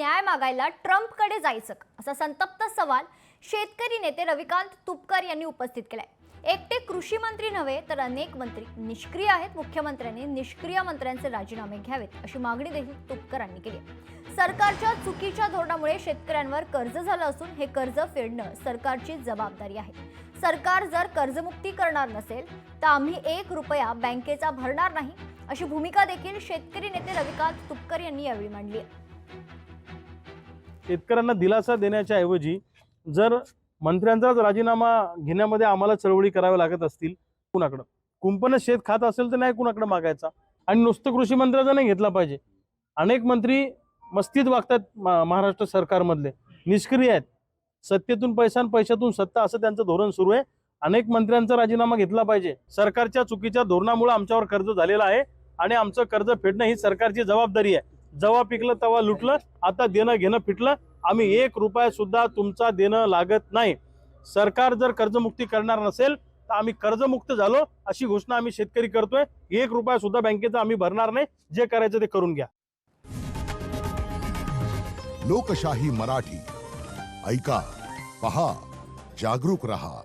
न्याय मागायला ट्रम्पकडे जायचं का? असा संतप्त सवाल शेतकरी नेते रविकांत तुपकर यांनी उपस्थित केलाय। एकटे कृषी मंत्री नव्हे तर अनेक मंत्री निष्क्रिय आहेत। मुख्यमंत्र्यांनी निष्क्रिय मंत्र्यांचे राजीनामे घ्यावेत अशी मागणी देखील तुपकरांनी केली। सरकारच्या चुकीच्या धोरणामुळे शेतकऱ्यांवर कर्ज झालं असून हे कर्ज फेडणं सरकारची जबाबदारी आहे। सरकार जर कर्जमुक्ती करणार नसेल तर आम्ही 1 रुपया बँकेचा भरणार नाही अशी भूमिका देखील शेतकरी नेते रविकांत तुपकर यांनी यावेळी मांडली आहे। शेतकऱ्यांना दिलासा देण्याच्या ऐवजी जर मंत्र्यांचाच राजीनामा घेण्यामध्ये आम्हाला चळवळी करावी लागत असतील, कुणाकडे कुंपण शेत खात असेल तर नाही कुणाकडे मागायचा। आणि नुसतं कृषी मंत्र्याचा नाही घेतला पाहिजे। अनेक मंत्री मस्तीत वागतात महाराष्ट्र सरकारमधले, निष्क्रिय आहेत। सत्तेतून पैसा आणि पैशातून सत्ता असं त्यांचं धोरण सुरू आहे। अनेक मंत्र्यांचा राजीनामा घेतला पाहिजे। सरकारच्या चुकीच्या धोरणामुळे आमच्यावर कर्ज झालेलं आहे आणि आमचं कर्ज फेडणं ही सरकारची जबाबदारी आहे। जेव्हा पिकलं तेव्हा लुटलं, आता देणं घेणं फिटलं। आम्ही 1 रुपया सुद्धा तुमचा देणं लागत नाही। सरकार जर कर्जमुक्ती करणार नसेल तर आम्ही कर्जमुक्त झालो अशी घोषणा आम्ही शेतकरी करतोय। 1 रुपया सुद्धा बँकेचा आम्ही भरणार नाही। जे करायचं ते करून घ्या। लोकशाही मराठी ऐका, पहा, जागरूक रहा।